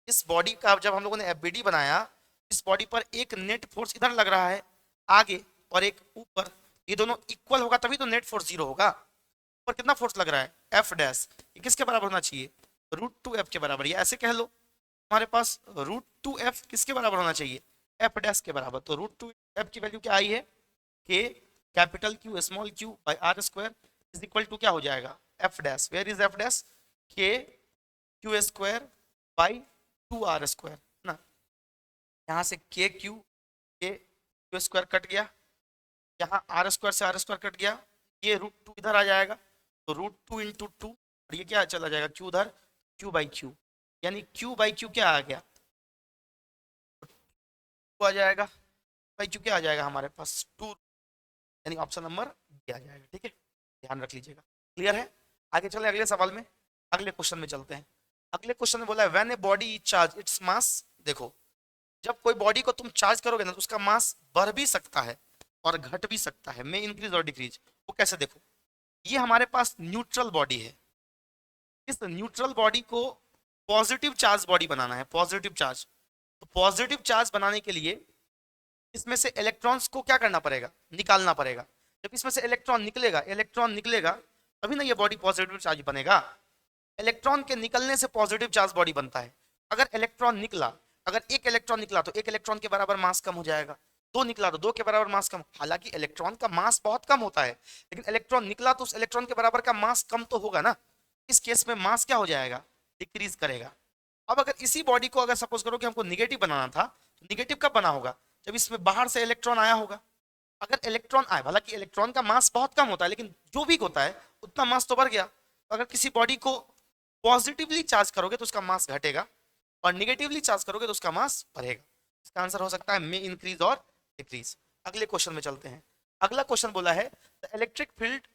S1: इस बॉडी का जब हम लोगों ने एफबीडी बनाया, इस बॉडी पर एक नेट फोर्स इधर लग रहा है आगे और एक ऊपर, ये दोनों इक्वल होगा तभी तो नेट फोर्स जीरो होगा। ऊपर कितना फोर्स लग रहा है एफ डैश, ये किसके बराबर होना चाहिए, √2f के बराबर, या ऐसे कह लो हमारे पास √2f किसके बराबर होना चाहिए, एफ डैश के बराबर, तो √2f की वैल्यू क्या आई है, K capital Q small Q by are square is equal to क्या हो जाएगा F dash, where is F dash, K Q square by 2r square ना, यहाँ से के क्यू स्क्वायर कट गया, यहाँ आर स्क्वायर से आर स्क्वायर कट गया, ये √2 इधर आ जाएगा, तो √2 इंटू 2, और ये क्या चला जाएगा क्यू उधर, क्यू बाई क्यू, यानी क्यू बाई क्यू क्या आ गया, आ जाएगा बाई क्यू क्या आ जाएगा हमारे पास 2, यानी ऑप्शन नंबर बी आ जाएगा, ठीक है, ध्यान रख लीजिएगा। क्लियर है, आगे चले अगले सवाल में, अगले क्वेश्चन में चलते हैं। अगले क्वेश्चन में बोला है when a body charge its mass, देखो जब कोई बॉडी को तुम चार्ज करोगे ना तो उसका मास बढ़ भी सकता है और घट भी सकता है, में इंक्रीज और डिक्रीज, वो कैसे, देखो ये हमारे पास न्यूट्रल बॉडी है, इस न्यूट्रल बॉडी को पॉजिटिव चार्ज बॉडी बनाना है, पॉजिटिव चार्ज, तो पॉजिटिव चार्ज बनाने के लिए इसमें से इलेक्ट्रॉन्स को क्या करना पड़ेगा, निकालना पड़ेगा, जब इसमें से इलेक्ट्रॉन निकलेगा तभी ना ये बॉडी पॉजिटिव चार्ज बनेगा, इलेक्ट्रॉन के निकलने से पॉजिटिव चार्ज बॉडी बनता है। अगर इलेक्ट्रॉन निकला, अगर एक इलेक्ट्रॉन निकला तो एक इलेक्ट्रॉन के बराबर मास कम हो जाएगा, दो निकला तो दो के बराबर मास कम, हालांकि इलेक्ट्रॉन का मास बहुत कम होता है, लेकिन इलेक्ट्रॉन निकला तो उस इलेक्ट्रॉन के बराबर का मास कम तो होगा ना, इस केस में मास क्या हो जाएगा, डिक्रीज करेगा। अब अगर इसी बॉडी को अगर सपोज करो कि हमको निगेटिव बनाना था, तो निगेटिव कब बना होगा, जब इसमें बाहर से इलेक्ट्रॉन आया होगा, अगर इलेक्ट्रॉन आए, हालांकि इलेक्ट्रॉन का मास बहुत कम होता है लेकिन जो भी होता है उतना मास तो बढ़ गया, तो अगर किसी बॉडी को पॉजिटिवली चार्ज करोगे तो उसका मास घटेगा और निगेटिवली चार्ज करोगे तो उसका मास बढ़ेगा। इसका आंसर हो सकता है मे इंक्रीज और डिक्रीज। अगले क्वेश्चन में चलते हैं। अगला क्वेश्चन बोला है the electric field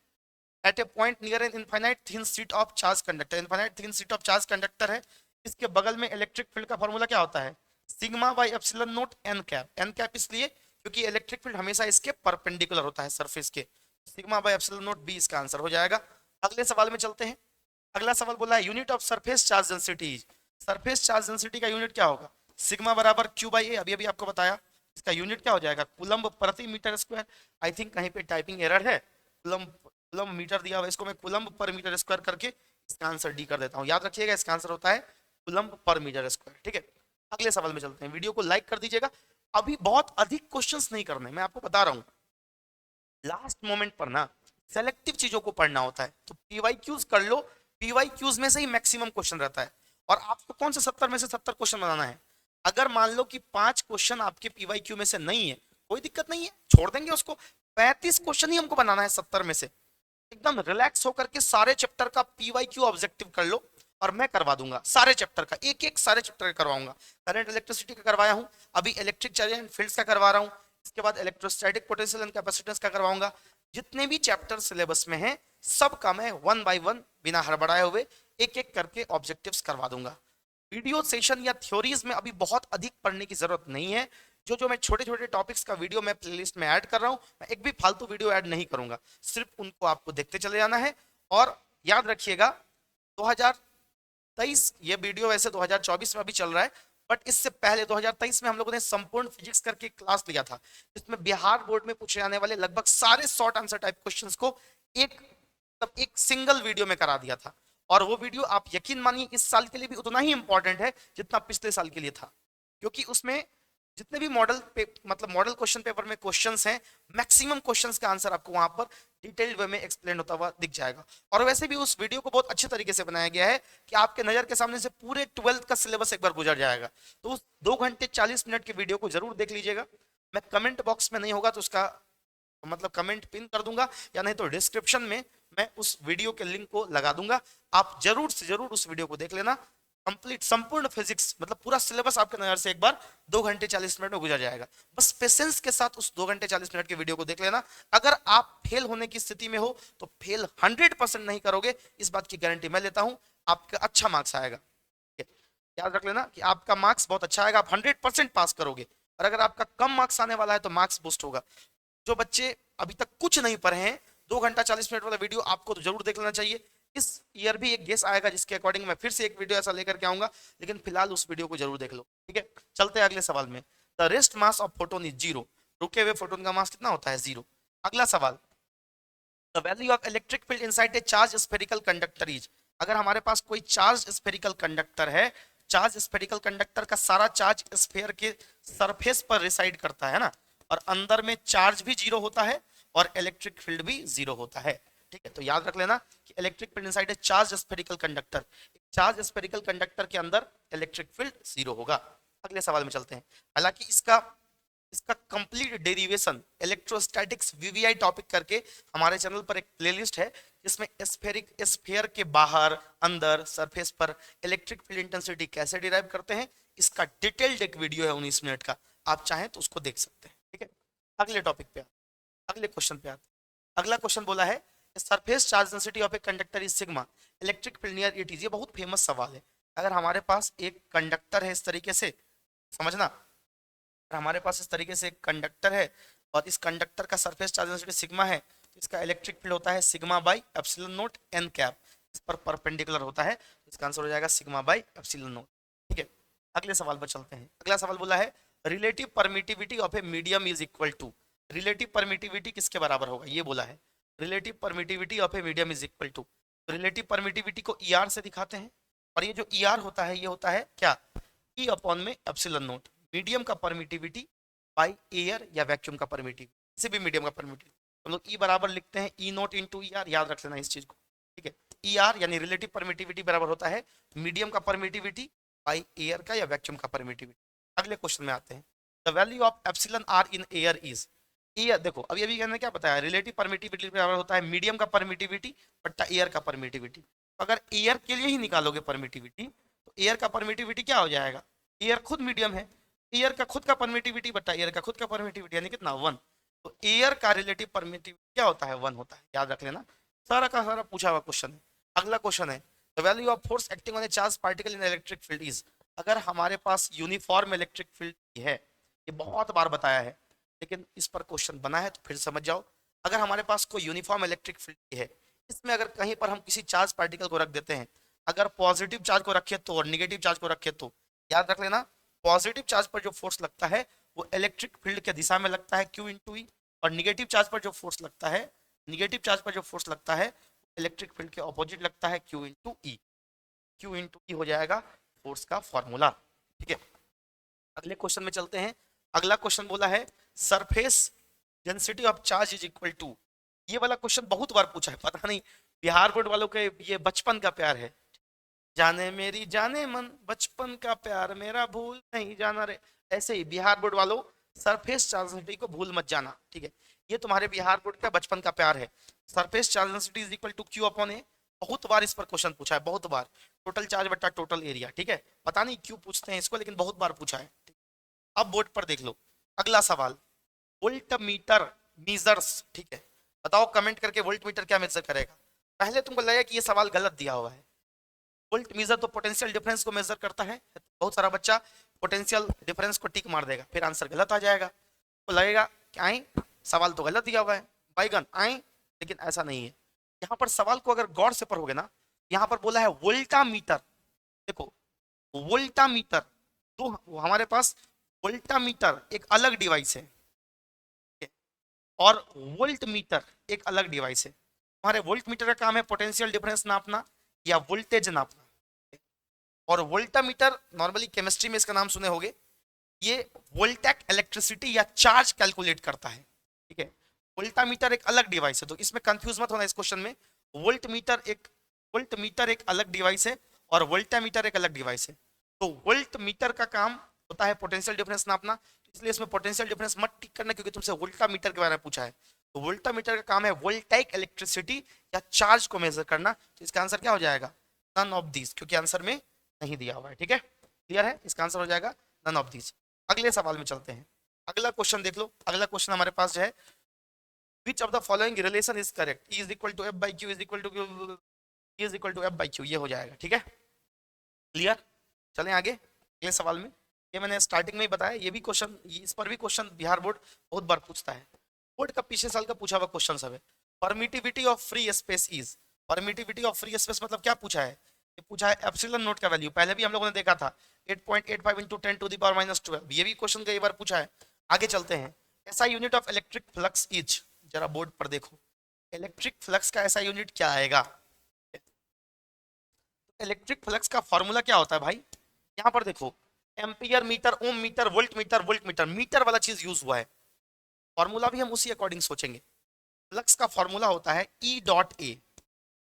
S1: at A point near an infinite thin sheet of charge conductor, infinite thin sheet of charge conductor है, इसके बगल में इलेक्ट्रिक फील्ड का फॉर्मूला क्या होता है, sigma by epsilon naught N cap, N cap इसलिए क्योंकि इलेक्ट्रिक फील्ड हमेशा इसके परपेंडिकुलर होता है सरफेस के, sigma by epsilon not be इसका आंसर हो जाएगा। अगले सवाल में चलते हैं। अगला सवाल बोला है unit of surface charge density, surface charge density का यूनिट क्या होगा, सिग्मा बराबर क्यू बाई ए, अभी अभी आपको बताया, इसका यूनिट क्या हो जाएगा कूलम्ब प्रति मीटर स्क्वायर, आई थिंक कहीं पे टाइपिंग एरर है, कूलम्ब मीटर दिया हुआ है, इसको मैं कूलम्ब पर मीटर स्क्वायर करके इसका आंसर डी कर देता हूँ, याद रखिएगा इसका आंसर होता है कूलम्ब पर मीटर स्क्वायर, ठीक है। अगले सवाल में चलते हैं, वीडियो को लाइक कर दीजिएगा, अभी बहुत अधिक क्वेश्चंस नहीं करने, मैं आपको बता रहा हूँ लास्ट मोमेंट पर ना सेलेक्टिव चीजों को पढ़ना होता है, तो पीवाईक्यूज कर लो, पीवाईक्यूज में से ही मैक्सिमम क्वेश्चन रहता है, और आपको कौन से 70 में से 70 क्वेश्चन बनाना है। अगर मान लो कि 5 क्वेश्चन आपके पीवाईक्यू में से नहीं है, कोई दिक्कत नहीं है, छोड़ देंगे उसको, 35 क्वेश्चन ही हमको बनाना है 70 में से, एकदम रिलैक्स होकर के सारे चैप्टर का पीवाईक्यू ऑब्जेक्टिव कर लो, और मैं करवा दूंगा सारे चैप्टर का, एक एक सारे चैप्टर का करवाऊंगा। करंट इलेक्ट्रिसिटी का करवाया हूं, अभी इलेक्ट्रिक चार्ज एंड फील्ड्स का करवा रहा हूं, इसके बाद इलेक्ट्रोस्टैटिक पोटेंशियल एंड कैपेसिटेंस का करवाऊंगा। जितने भी चैप्टर सिलेबस में हैं सबका मैं वन बाय वन बिना हड़बड़ाए हुए एक एक करके ऑब्जेक्टिव्स करवा दूंगा। वीडियो सेशन या थ्योरीज में अभी बहुत अधिक पढ़ने की जरूरत नहीं है। जो जो मैं छोटे छोटे टॉपिक्स का वीडियो मैं प्लेलिस्ट में ऐड कर रहा हूं, मैं एक भी फालतू वीडियो ऐड नहीं करूंगा, सिर्फ उनको आपको देखते चले जाना है। और याद रखिएगा 2023, ये वीडियो वैसे 2024 में अभी चल रहा है, बट इससे पहले 2023 में हम लोगों ने संपूर्ण फिजिक्स करके क्लास लिया था, जिसमें बिहार बोर्ड में पूछे जाने वाले लगभग सारे शॉर्ट आंसर टाइप क्वेश्चंस को एक सिंगल वीडियो में करा दिया था। और वो वीडियो आप यकीन मानिए इस साल के लिए भी उतना ही इंपॉर्टेंट है जितना पिछले साल के लिए था, क्योंकि उसमें जितने भी मतलब मॉडल क्वेश्चन पेपर में क्वेश्चंस हैं, मैक्सिमम क्वेश्चंस का आंसर आपको वहां पर डिटेल्ड वे में एक्सप्लेन होता हुआ दिख जाएगा। और वैसे भी उस वीडियो को बहुत अच्छे तरीके से बनाया गया है कि आपके नजर के सामने से पूरे 12th का सिलेबस एक बार गुजर जाएगा। तो उस 2 घंटे 40 मिनट के वीडियो को जरूर देख लीजिएगा। मैं कमेंट बॉक्स में नहीं होगा तो उसका मतलब कमेंट पिन कर दूंगा, या नहीं तो डिस्क्रिप्शन में मैं उस वीडियो के लिंक को लगा दूंगा। आप जरूर से जरूर उस वीडियो को देख लेना। कंप्लीट संपूर्ण फिजिक्स मतलब पूरा सिलेबस आपके नजर से एक बार 2 घंटे 40 मिनट में गुजर जाएगा। बस पेशेंस के साथ उस 2 घंटे 40 मिनट के वीडियो को देख लेना। अगर आप फेल होने की स्थिति में हो तो फेल 100% नहीं करोगे, इस बात की गारंटी मैं लेता हूं। आपका अच्छा मार्क्स आएगा, याद रख लेना कि आपका मार्क्स बहुत अच्छा आएगा, आप 100% पास करोगे। और अगर आपका कम मार्क्स आने वाला है तो मार्क्स बूस्ट होगा। जो बच्चे अभी तक कुछ नहीं पढ़े हैं, 2 घंटा 40 मिनट वाला वीडियो आपको तो जरूर देख लेना चाहिए। इस ईयर भी एक गेस आएगा जिसके अकॉर्डिंग मैं फिर से एक वीडियो ऐसा लेकर के आऊंगा, लेकिन फिलहाल उस वीडियो को जरूर देख लो, ठीक है। चलते हैं अगले सवाल में। The rest mass of photon is 0। रुके हुए फोटोन का मास कितना होता है? 0। अगला सवाल, the value of electric field inside a charge spherical conductor is. अगर हमारे पास कोई चार्ज स्फेरिकल कंडक्टर है, चार्ज स्फेरिकल कंडक्टर का सारा चार्ज स्फेयर के सरफेस पर रिसाइड करता है ना, और अंदर में चार्ज भी 0 होता है और इलेक्ट्रिक फील्ड भी 0 होता है, ठीक है। तो याद रख लेना कि electric field inside a charge spherical conductor, charge spherical conductor के अंदर इलेक्ट्रिक फील्ड 0 होगा। अगले सवाल में चलते हैं। हालांकि इसका complete derivation electrostatics VVI topic करके हमारे चैनल पर एक प्लेलिस्ट है, जिसमें स्फेयर के बाहर अंदर सरफेस पर इलेक्ट्रिक फील्ड इंटेंसिटी कैसे डिराइव करते हैं, इसका डिटेल्ड एक वीडियो है 19 मिनट का, आप चाहें तो उसको देख सकते हैं, ठीक है। अगले टॉपिक पे अगले क्वेश्चन पे आते हैं। अगला क्वेश्चन बोला है surface charge density of a conductor is sigma, electric field near it is. ये बहुत फेमस सवाल है। अगर हमारे पास एक कंडक्टर है, इस तरीके से समझना, अगर हमारे पास इस तरीके से एक कंडक्टर है और इस कंडक्टर का सरफेस चार्ज डेंसिटी सिग्मा है, तो इसका इलेक्ट्रिक फील्ड होता है sigma by epsilon naught N cap, इस पर परपेंडिकुलर होता है, तो इसका आंसर हो जाएगा सिग्मा बाई एप्सिलॉन नॉट, ठीक है। अगले सवाल पर चलते हैं। अगला सवाल बोला है relative permittivity of a medium is equal to. Relative permittivity किसके बराबर होगा, ये बोला है। Relative permittivity of a medium is equal to, तो रिलेटिव परमिटिविटी को ई आर से दिखाते हैं, और ये जो ई आर होता है ये होता है क्या, ई अपॉन में एप्सिलॉन नोट। मीडियम का परमिटिविटी बाई एयर या वैक्यूम का परमिटिविटी, किसी भी मीडियम का परमिटिविटी हम लोग ई बराबर लिखते हैं ई नोट इंटू ई आर, याद रख लेना इस चीज को, ठीक है। ई आर यानी रिलेटिव परमिटिविटी बराबर होता है मीडियम का परमिटिविटी बाई एयर का या वैक्यूम का परमिटिविटी। अगले क्वेश्चन में आते हैं। The value of epsilon R in air is. Air देखो अभी अभी मैंने क्या बताया, रिलेटिव परमिटिविटी बराबर होता है मीडियम का परमिटिविटी बट्टा एयर का परमिटिविटी। अगर एयर के लिए ही निकालोगे परमिटिविटी, तो एयर का परमिटिविटी क्या हो जाएगा, एयर खुद मीडियम है, एयर का खुद का परमिटिविटी बट्टा एयर का खुद का परमिटिविटी यानी कितना 1, तो एयर का रिलेटिव परमिटिविटी क्या होता है 1 होता है, याद रख लेना। सारा का सारा पूछा हुआ क्वेश्चन है। अगला क्वेश्चन है the value of force acting on A charge particle in electric field is. अगर हमारे पास यूनिफॉर्म इलेक्ट्रिक फील्ड है, ये बहुत बार बताया है लेकिन इस पर क्वेश्चन बना है तो फिर समझ जाओ। अगर हमारे पास कोई यूनिफॉर्म इलेक्ट्रिक फील्ड है, इसमें अगर कहीं पर हम किसी चार्ज पार्टिकल को रख देते हैं, अगर पॉजिटिव चार्ज को रखे तो और निगेटिव चार्ज को रखे तो, याद रख लेना पॉजिटिव चार्ज पर जो फोर्स लगता है वो इलेक्ट्रिक फील्ड के दिशा में लगता है Q इंटू ई, और निगेटिव चार्ज पर जो फोर्स लगता है, निगेटिव चार्ज पर जो फोर्स लगता है इलेक्ट्रिक फील्ड के ऑपोजिट लगता है Q इंटू ई। Q इंटू ई हो जाएगा फोर्स का फॉर्मूला, ठीक है। अगले क्वेश्चन में चलते हैं। अगला क्वेश्चन बोला है surface density of charge is equal to. ये वाला क्वेश्चन बहुत बार पूछा है, पता नहीं बिहार बोर्ड वालों के ये बचपन का प्यार है। जाने मेरी जाने मन बचपन का प्यार मेरा भूल नहीं जाना रे, ऐसे ही बिहार बोर्ड वालों सरफेस चार्ज डेंसिटी को भूल मत जाना, ठीक है। ये तुम्हारे बिहार बोर्ड का बचपन का प्यार है। Surface charge density is equal to Q upon A, बहुत बार इस पर क्वेश्चन पूछा है, बहुत बार। टोटल चार्ज बट्टा टोटल एरिया, ठीक है। पता नहीं क्यों पूछते हैं इसको, लेकिन बहुत बार पूछा है। अब बोर्ड पर देख लो अगला सवाल, वोल्ट मीटर मीजर्स, ठीक है। बताओ कमेंट करके वोल्ट मीटर क्या मेजर करेगा। पहले तुमको लगेगा कि ये सवाल गलत दिया हुआ है। वोल्ट मीटर तो पोटेंशियल डिफरेंस को मेजर करता है। बहुत सारा बच्चा पोटेंशियल डिफरेंस को टिक मार देगा, फिर आंसर गलत आ जाएगा। तो लगेगा कि आए सवाल तो गलत दिया हुआ है, बैगन आए। लेकिन ऐसा नहीं है। यहाँ पर सवाल को अगर गौर से पढ़ोगे ना, यहाँ पर बोला है वोल्टा मीटर। देखो वोल्टा मीटर, तो हमारे पास वोल्टा मीटर एक अलग डिवाइस है और वोल्ट मीटर एक अलग डिवाइस है। हमारे वोल्ट मीटर का काम है पोटेंशियल डिफरेंस नापना या वोल्टेज नापना। और वोल्टामीटर नॉर्मली केमिस्ट्री में इसका नाम सुने होंगे, ये वोल्टेक इलेक्ट्रिसिटी या चार्ज कैलकुलेट करता है, ठीक है। वोल्टामीटर एक अलग डिवाइस है, तो इसमें कंफ्यूज मत होना इस क्वेश्चन में। वोल्टमीटर एक अलग डिवाइस है और वोल्टामीटर एक अलग डिवाइस है। तो वोल्टमीटर का काम होता है पोटेंशियल डिफरेंस नापना, इसलिए इसमें पोटेंशियल डिफरेंस मत टिक करना, क्योंकि तुमसे वोल्टामीटर के बारे में पूछा है। तो वोल्टामीटर का काम है वोल्टेक इलेक्ट्रिसिटी या चार्ज को मेजर करना। तो इसका आंसर क्या हो जाएगा, नन ऑफ दीज, क्योंकि आंसर में नहीं दिया हुआ है, ठीक है। क्लियर है, इसका आंसर हो जाएगा नन ऑफ दीज। अगले सवाल में चलते हैं। अगला क्वेश्चन देख लो। अगला क्वेश्चन हमारे पास जो है, which of the following relation is correct, E is equal to F by Q is equal to E is equal to F by Q, ये हो जाएगा, ठीक है। क्लियर, चलें आगे अगले सवाल में। ये मैंने स्टार्टिंग में ही बताया, ये भी क्वेश्चन, इस पर भी क्वेश्चन बिहार बोर्ड बहुत बार पूछता है। बोर्ड का पिछले साल का पूछा हुआ क्वेश्चन सब है। Permittivity of free space is, permittivity of free space मतलब क्या पूछा है, ये पूछा है एप्सिलॉन नोट का वैल्यू। पहले भी हम लोगों ने देखा था 8.85 इंटू 10 टू द पावर -12, ये भी क्वेश्चन कई बार पूछा है। आगे चलते हैं। ऐसा unit of electric flux is, जरा बोर्ड पर देखो, इलेक्ट्रिक फ्लक्स का ऐसा यूनिट क्या आएगा। इलेक्ट्रिक फ्लक्स का फॉर्मूला क्या होता है भाई, यहाँ पर देखो, ampere metre, ohm metre, volt metre, volt metre, metre वाला चीज यूज हुआ है। फॉर्मूला भी हम उसी अकॉर्डिंग सोचेंगे। फ्लक्स का फॉर्मूला होता है E dot A,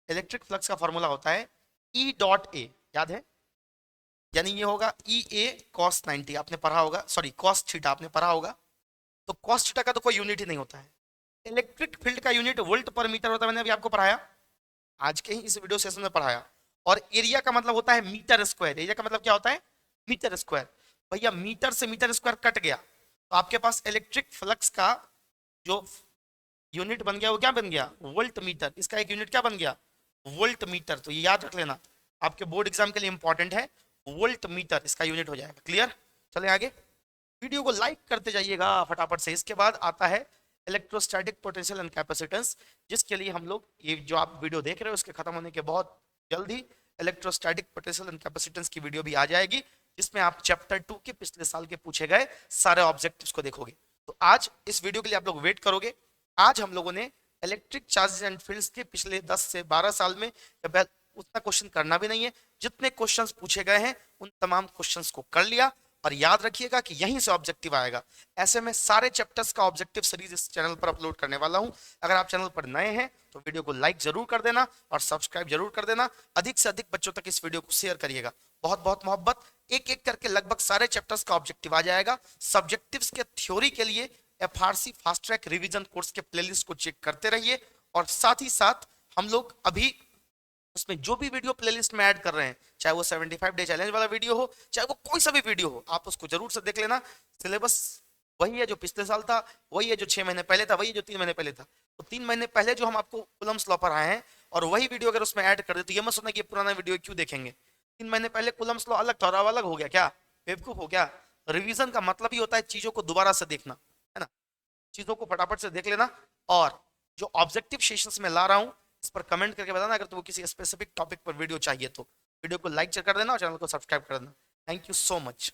S1: electric flux का फॉर्मूला होता है ई डॉट ए, याद है, यानी ये होगा ई ए कॉस 90, आपने पढ़ा होगा, सॉरी कॉस थीटा आपने पढ़ा होगा। तो कॉस थीटा का तो कोई यूनिट ही नहीं होता है। इलेक्ट्रिक फील्ड का यूनिट वोल्ट पर मीटर होता है, मैंने अभी आपको पढ़ाया, आज के ही इस वीडियो सेशन में पढ़ाया। और एरिया का मतलब होता है मीटर स्क्वायर, एरिया का मतलब क्या होता है, मीटर स्क्वायर। भैया मीटर से मीटर स्क्वायर कट गया, तो आपके पास इलेक्ट्रिक फ्लक्स का जो यूनिट बन गया वो क्या बन गया, वोल्ट मीटर। इसका एक यूनिट क्या बन गया, वोल्ट मीटर। तो ये याद रख लेना, आपके बोर्ड एग्जाम के लिए इंपॉर्टेंट है, वोल्ट मीटर इसका यूनिट हो जाएगा। क्लियर, चले आगे। वीडियो को लाइक करते जाइएगा फटाफट से। इसके बाद आता है इलेक्ट्रोस्टैटिक पोटेंशियल एंड कैपेसिटेंस, जिसके लिए हम लोग, ये जो आप वीडियो देख रहे हो उसके खत्म होने के बहुत जल्दी इलेक्ट्रोस्टैटिक पोटेंशियल एंड कैपेसिटेंस की वीडियो भी आ जाएगी, जिसमें आप चैप्टर 2 के पिछले साल के पूछे गए सारे ऑब्जेक्टिव्स को देखोगे। तो आज इस वीडियो के लिए आप लोग वेट करोगे। आज हम लोगों ने इलेक्ट्रिक चार्जेस एंड फील्ड्स के पिछले 10 से 12 साल में उतना क्वेश्चन करना भी नहीं है, जितने क्वेश्चंस पूछे गए हैं उन तमाम क्वेश्चंस को कर लिया। और याद रखिएगा कि यहीं से ऑब्जेक्टिव आएगा। ऐसे में सारे चैप्टर्स का ऑब्जेक्टिव सीरीज इस चैनल पर अपलोड करने वाला हूं। अगर आप चैनल पर नए हैं तो वीडियो को लाइक जरूर कर देना और सब्सक्राइब जरूर कर देना। अधिक से अधिक बच्चों तक इस वीडियो को शेयर करिएगा। बहुत बहुत मोहब्बत। एक एक करके लगभग सारे चैप्टर्स का ऑब्जेक्टिव आ जाएगा। सब्जेक्टिव्स के थ्योरी के लिए FRC fast track revision course के प्लेलिस्ट को चेक करते रहिए। और साथ ही साथ हम लोग अभी उसमें जो भी वीडियो प्लेलिस्ट में ऐड कर रहे हैं, चाहे वो 75 डे चैलेंज वाला वीडियो हो, चाहे वो कोई सा भी वीडियो हो, आप उसको जरूर से देख लेना। सिलेबस वही है जो पिछले साल था, वही है जो 6 महीने पहले था, वही है जो 3 महीने पहले था। तो 3 महीने पहले जो हम आपको कूलम्स लॉ पर आए हैं और वही वीडियो अगर उसमें ऐड कर दे, तो ये मत सोचना कि पुराना वीडियो क्यों देखेंगे। 3 महीने पहले कूलम्स लॉ अलग था और अब अलग हो गया, क्या बेवकूफ हो क्या। रिवीजन का मतलब ही होता है चीजों को दोबारा से देखना, है ना। चीजों को फटाफट से देख लेना। और जो ऑब्जेक्टिव सेशंस में ला रहा हूं, इस पर कमेंट करके बताना अगर तुमको किसी स्पेसिफिक टॉपिक पर वीडियो चाहिए तो। वीडियो को लाइक कर देना और चैनल को सब्सक्राइब कर देना। Thank you so much.